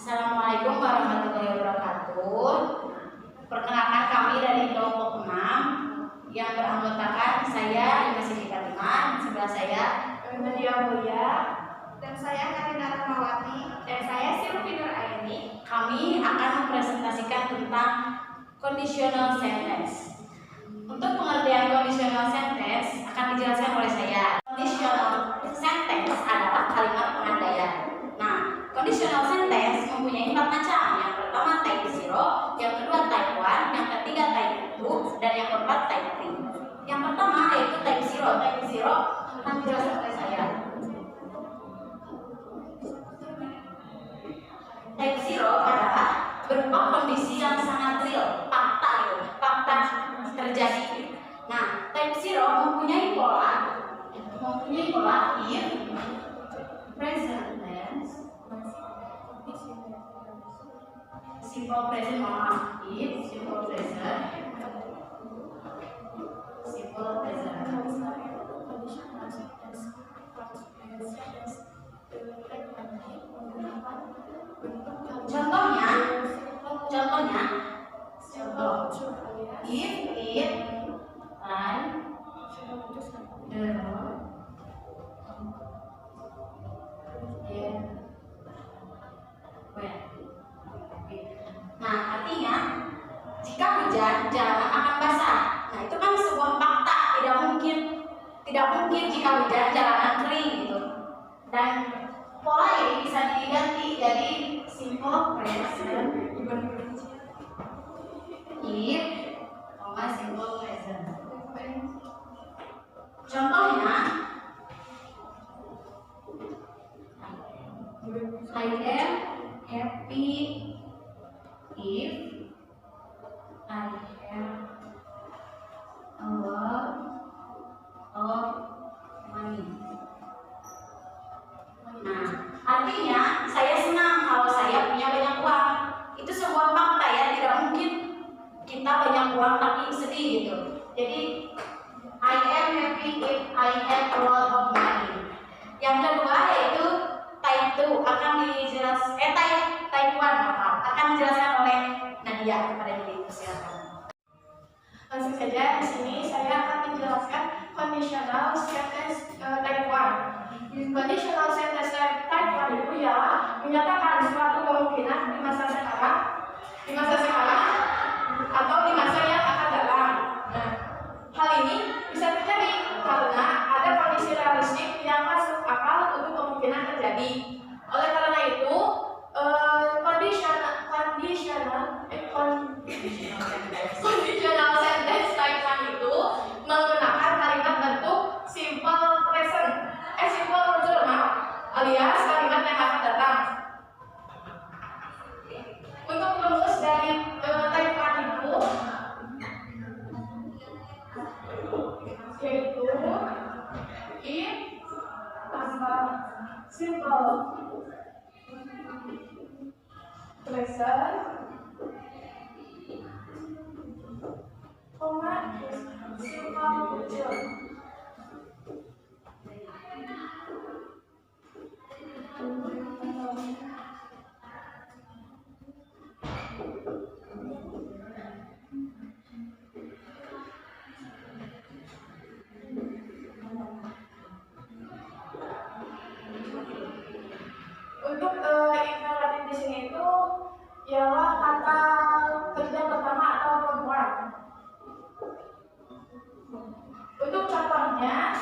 Assalamualaikum warahmatullahi wabarakatuh. Perkenalkan, kami dari kelompok 6 yang beranggotakan saya Imas Siti Karima, sebelah saya Nadia Mulia, dan saya Karina Rahmawati, dan saya Sylvie Nur Aini. Kami akan mempresentasikan tentang conditional sentence. Untuk pengertian conditional sentence akan dijelaskan oleh saya. Conditional sentence adalah kalimat pengandaian. Nah, conditional sentence mempunyai 4 macam. Yang pertama type 0, yang kedua type 1, yang ketiga type 2, dan yang keempat type 3. Yang pertama yaitu type 0. Type 0 akan dijelaskan oleh saya. Type 0 adalah berupa kondisi yang sangat real, fakta terjadi. Nah, type 0 mempunyai pola if, present tense, simple present, if, simple present, Contohnya, if it rain the road get wet. Nah, artinya jika hujan jalanan akan basah. Nah, itu kan sebuah fakta, tidak mungkin jika hujan jalanan kering gitu. Dan pola ini bisa diganti jadi simple present if, simple present. Contohnya, I am happy if I have a lot of money. Nah, artinya saya senang kalau saya punya banyak uang. Itu sebuah fakta ya, tidak mungkin kita banyak uang tapi sedih gitu. Jadi I am happy if I have a lot of money. Yang kedua yaitu type 2 akan type 1 akan dijelaskan oleh Nadia. Kepada diri, silakan. Langsung saja, di sini saya akan menjelaskan conditional sentence type 1. Conditional sentence type 1 itu ialah menyatakan suatu kemungkinan di masa sekarang, atau di masa yang akan datang. Nah, hal ini bisa terjadi karena ada kondisi realistik yang masuk akal untuk kemungkinan terjadi. Oleh karena itu, conditional sentence type 1 itu menggunakan kalimat bentuk simple present, simple future, alias kalimat yang akan datang. Untuk rumus dari type 1 itu yaitu if tambah simple present simple future. Untuk imperatif di sini itu ialah kata kerja pertama atau verb 1. Untuk contohnya,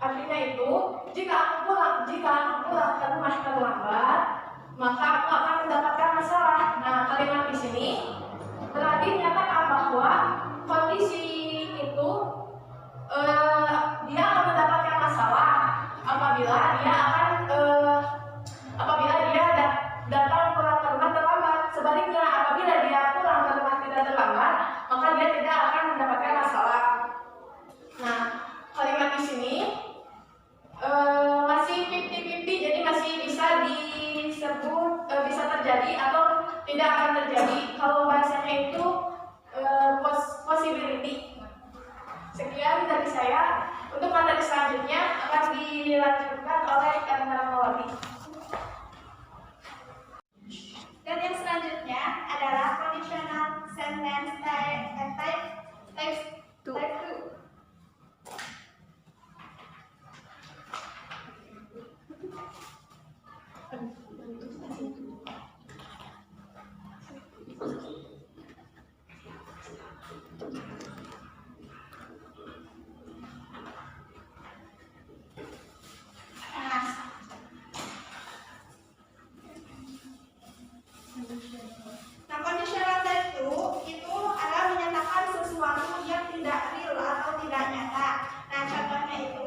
artinya itu jika aku pulang ke rumah terlambat, maka aku akan mendapatkan masalah. Nah, kalimat di sini berarti menyatakan bahwa kondisi itu dia akan mendapatkan masalah apabila dia datang pulang ke rumah terlambat. Sebaliknya, apabila dia pulang ke tidak terlambat, maka dia tidak akan mendapatkan masalah. Nah, kalimat di sini masih 50-50, jadi masih bisa disebut bisa terjadi atau tidak akan terjadi. Kalau bahasanya itu possibility. Sekian dari saya. Untuk materi selanjutnya akan dilanjutkan oleh Karnawati. Dan yang selanjutnya adalah conditional sentence type 2. Nah, conditional type 2 itu adalah menyatakan sesuatu yang tidak real atau tidak nyata. Nah, contohnya itu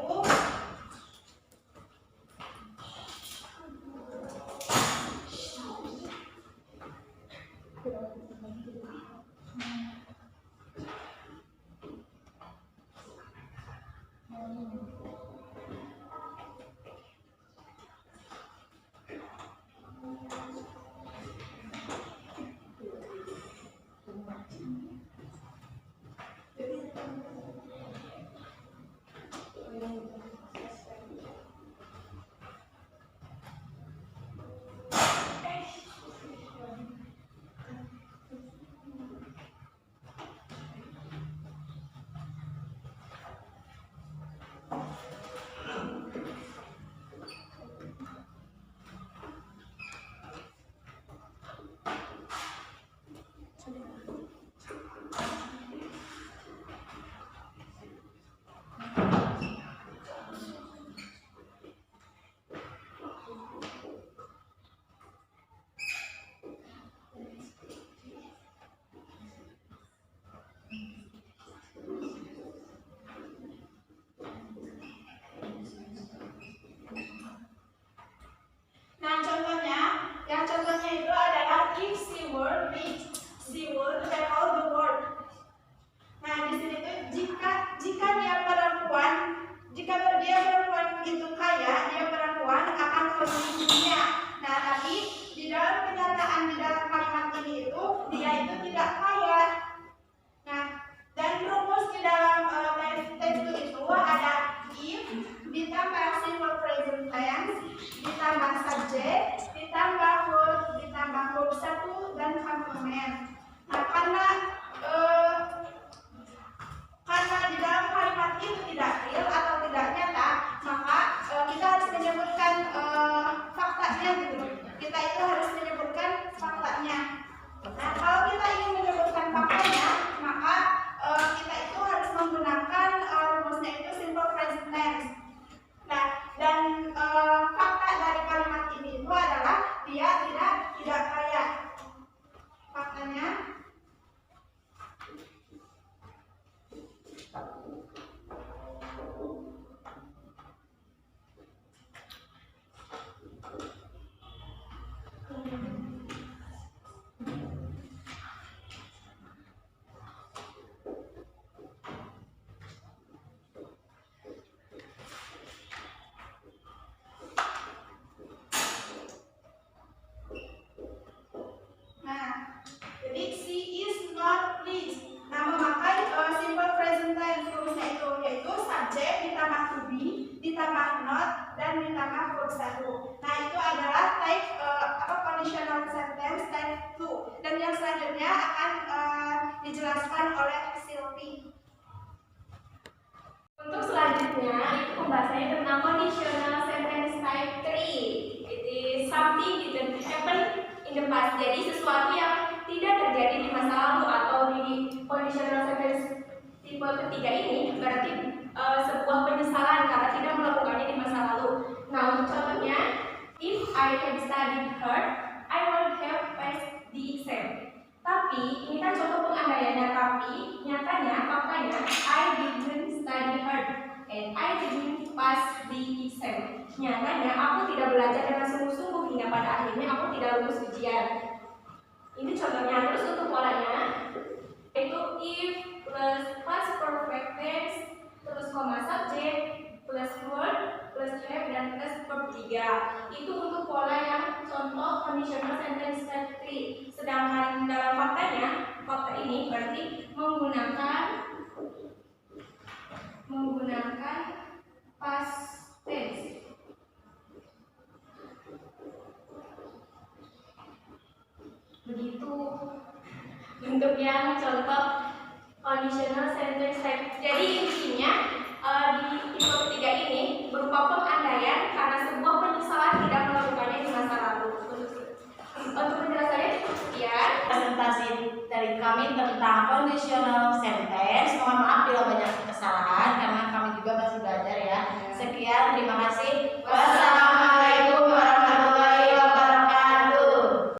contohnya itu adalah if she were rich, she would travel the world. Nah, di sini tuh jika dia perempuan itu kaya, dia perempuan akan keliling dunia. Nah, tapi di dalam kenyataan di dalam kalimat ini itu dia itu tidak kaya. Nah, dan rumus di dalam teks itu ada if ditambah simple present tense ditambah subject ditambah verb 1 dan komplement. Nah, karena di dalam kalimat itu tidak real atau tidak nyata, maka kita harus menyebutkan faktanya gitu. Kita itu harus menyebutkan faktanya. Nah, kalau kita ingin menyebutkan faktanya, maka kita itu harus menggunakan rumusnya itu simple present tense. Nah, dan fakta dari kalimat ini itu adalah dia tidak kaya. Faktanya jadi she is not rich. Nah, memakai simple present tense rumusnya itu yaitu subject ditambah to be ditambah not dan ditambah verb 1. Nah, itu adalah type conditional sentence type 2. Dan yang selanjutnya akan dijelaskan oleh Sylvie. Untuk selanjutnya itu pembahasannya tentang conditional sentence type 3. It is something didn't happen in the past. Jadi sesuatu yang tidak terjadi di masa lalu atau di conditional sentence tipe ketiga ini berarti sebuah penyesalan karena tidak melakukannya di masa lalu. Nah, untuk contohnya, if I had studied hard, I would have passed the exam. Tapi ini kan contoh pengandaiannya, tapi nyatanya faktanya I didn't study hard and I didn't pass the exam. Nyatanya aku tidak belajar dengan sungguh-sungguh hingga pada akhirnya aku tidak lulus ujian. Ini contohnya. Terus untuk polanya, Yaitu if plus past perfect tense terus koma subject plus verb plus have dan plus verb 3. Itu untuk pola yang contoh conditional sentence type 3. Sedangkan dalam faktanya, fakta ini berarti menggunakan past tense. Begitu bentuk yang contoh conditional sentence type. Jadi intinya di tipe ketiga ini berupa pengandaian karena sebuah penyesalan tidak melakukannya di masa lalu. Untuk penjelasannya cukup sekian. Presentasi dari kami tentang conditional sentence. Mohon maaf bila banyak kesalahan karena kami juga masih belajar ya. Sekian, terima